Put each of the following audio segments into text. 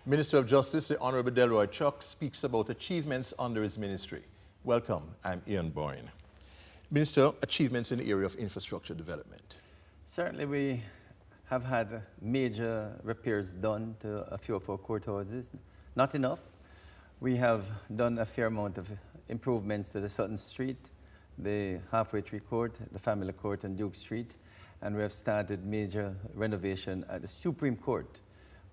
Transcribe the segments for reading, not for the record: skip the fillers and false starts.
Minister of Justice, the Honorable Delroy Chuck, speaks about achievements under his ministry. Welcome, I'm Ian Boyne. Minister, achievements in the area of infrastructure development. Certainly we have had major repairs done to a few of our courthouses. Not enough. We have done a fair amount of improvements to the Sutton Street, the Halfway Tree Court, the Family Court and Duke Street, and we have started major renovation at the Supreme Court,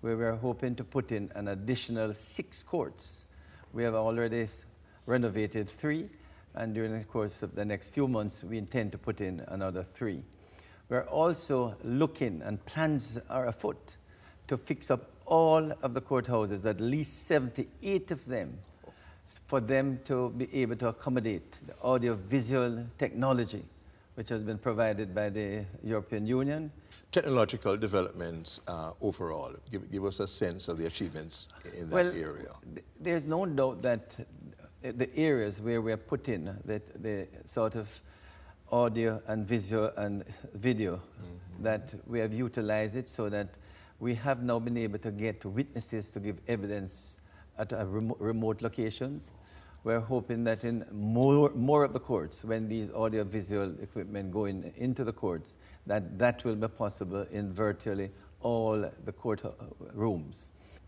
where we are hoping to put in an additional 6 courts. We have already renovated 3, and during the course of the next few months, we intend to put in another 3. We're also looking, and plans are afoot, to fix up all of the courthouses, at least 78 of them, for them to be able to accommodate the audio-visual technology, which has been provided by the European Union. Technological developments overall, give us a sense of the achievements in that area. There's no doubt that the areas where we have put in the sort of audio and visual and video, that we have utilized it so that we have now been able to get witnesses to give evidence at remote locations. We're hoping that in more of the courts, when these audio-visual equipment go into the courts, that will be possible in virtually all the court rooms.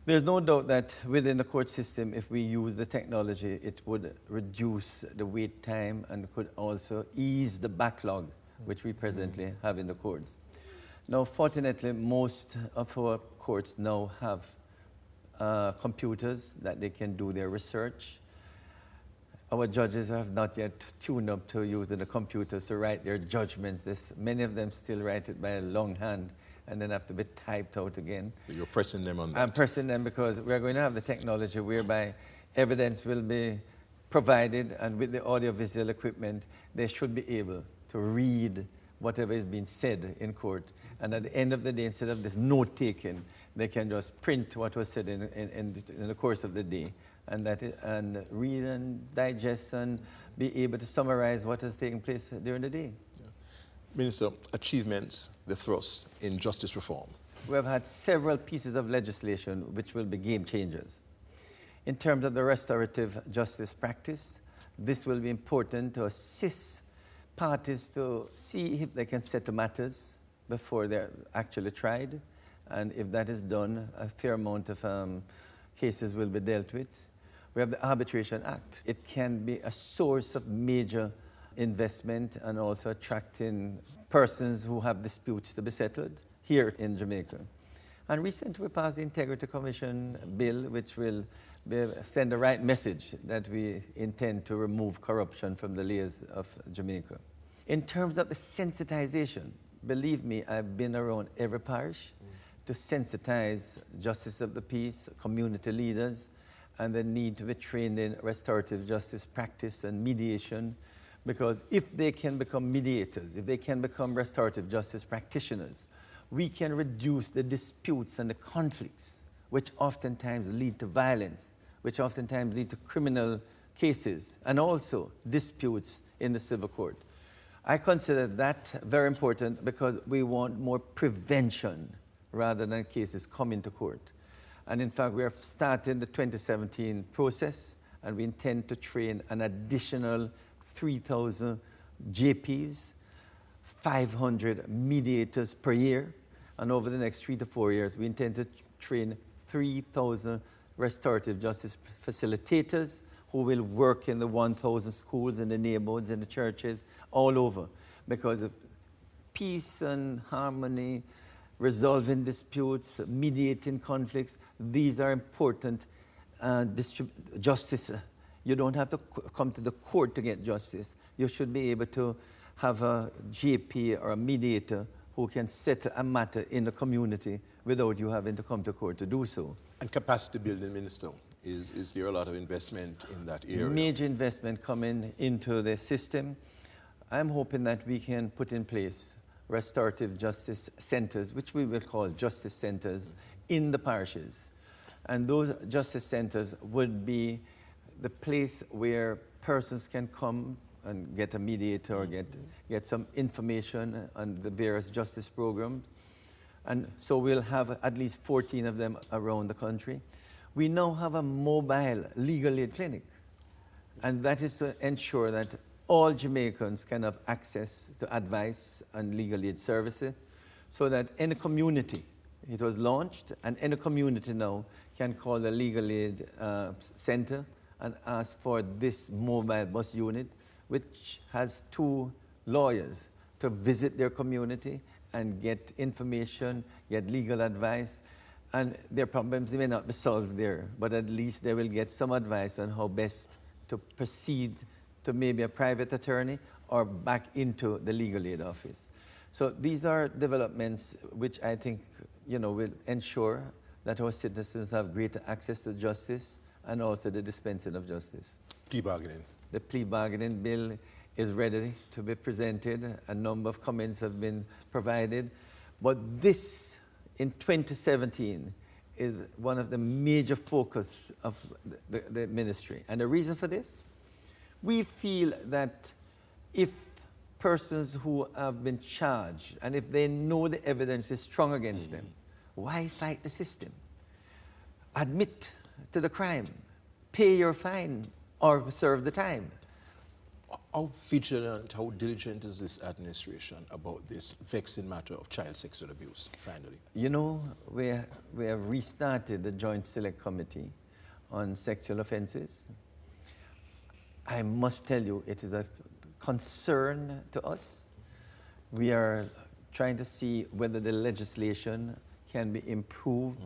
There's no doubt that within the court system, if we use the technology, it would reduce the wait time and could also ease the backlog which we presently have in the courts. Now, fortunately, most of our courts now have computers that they can do their research. Our judges have not yet tuned up to using the computers to write their judgments. Many of them still write it by a long hand and then have to be typed out again. You're pressing them on that? I'm pressing them because we're going to have the technology whereby evidence will be provided, and with the audio-visual equipment, they should be able to read whatever is being said in court. And at the end of the day, instead of this note-taking, they can just print what was said in the course of the day, and read and digest and be able to summarize what has taken place during the day. Yeah. Minister, achievements, the thrust in justice reform. We have had several pieces of legislation which will be game changers. In terms of the restorative justice practice, this will be important to assist parties to see if they can settle matters before they're actually tried. And if that is done, a fair amount of cases will be dealt with. We have the Arbitration Act. It can be a source of major investment and also attracting persons who have disputes to be settled here in Jamaica. And recently we passed the Integrity Commission bill, which will send the right message that we intend to remove corruption from the layers of Jamaica. In terms of the sensitization, believe me, I've been around every parish to sensitize justice of the peace, community leaders, and the need to be trained in restorative justice practice and mediation, because if they can become mediators, if they can become restorative justice practitioners, we can reduce the disputes and the conflicts, which oftentimes lead to violence, which oftentimes lead to criminal cases, and also disputes in the civil court. I consider that very important because we want more prevention rather than cases coming to court. And in fact, we have started the 2017 process, and we intend to train an additional 3,000 JPs, 500 mediators per year, and over the next 3 to 4 years, we intend to train 3,000 restorative justice facilitators who will work in the 1,000 schools, in the neighborhoods, in the churches, all over. Because of peace and harmony, resolving disputes, mediating conflicts, these are important justice. You don't have to come to the court to get justice. You should be able to have a GP or a mediator who can settle a matter in the community without you having to come to court to do so. And capacity building, Minister, is there a lot of investment in that area? Major investment coming into the system. I'm hoping that we can put in place restorative justice centers, which we will call justice centers, in the parishes. And those justice centers would be the place where persons can come and get a mediator or get some information on the various justice programs. And so we'll have at least 14 of them around the country. We now have a mobile legal aid clinic, and that is to ensure that all Jamaicans can have access to advice and legal aid services, so that any community, it was launched, and any community now can call the legal aid center and ask for this mobile bus unit, which has 2 lawyers to visit their community and get information, get legal advice. And their problems may not be solved there, but at least they will get some advice on how best to proceed to maybe a private attorney or back into the legal aid office. So these are developments which I think, will ensure that our citizens have greater access to justice and also the dispensing of justice. Plea bargaining. The plea bargaining bill is ready to be presented. A number of comments have been provided. But this, in 2017, is one of the major focus of the ministry. And the reason for this? We feel that if persons who have been charged, and if they know the evidence is strong against them, why fight the system? Admit to the crime, pay your fine, or serve the time. How vigilant, how diligent is this administration about this vexing matter of child sexual abuse, finally? We have restarted the Joint Select Committee on Sexual Offences. I must tell you, it is a concern to us. We are trying to see whether the legislation can be improved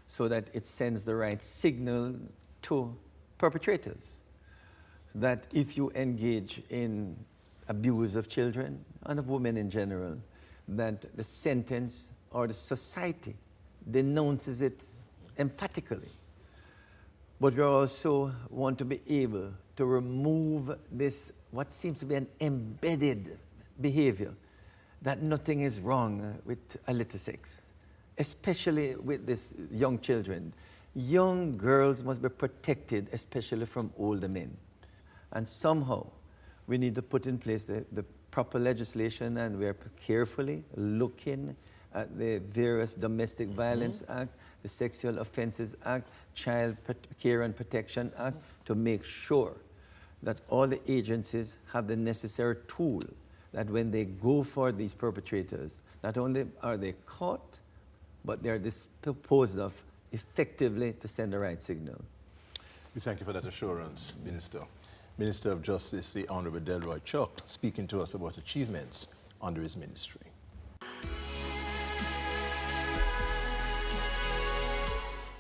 so that it sends the right signal to perpetrators. That if you engage in abuse of children and of women in general, that the sentence or the society denounces it emphatically. But we also want to be able to remove this, what seems to be an embedded behavior, that nothing is wrong with illicit sex, especially with these young children. Young girls must be protected, especially from older men. And somehow, we need to put in place the proper legislation, and we're carefully looking at the various Domestic Violence Act, the Sexual Offences Act, Child Care and Protection Act, to make sure that all the agencies have the necessary tool, that when they go for these perpetrators, not only are they caught, but they're disposed of effectively to send the right signal. We thank you for that assurance, Minister. Minister of Justice, the Honorable Delroy Chuck, speaking to us about achievements under his ministry.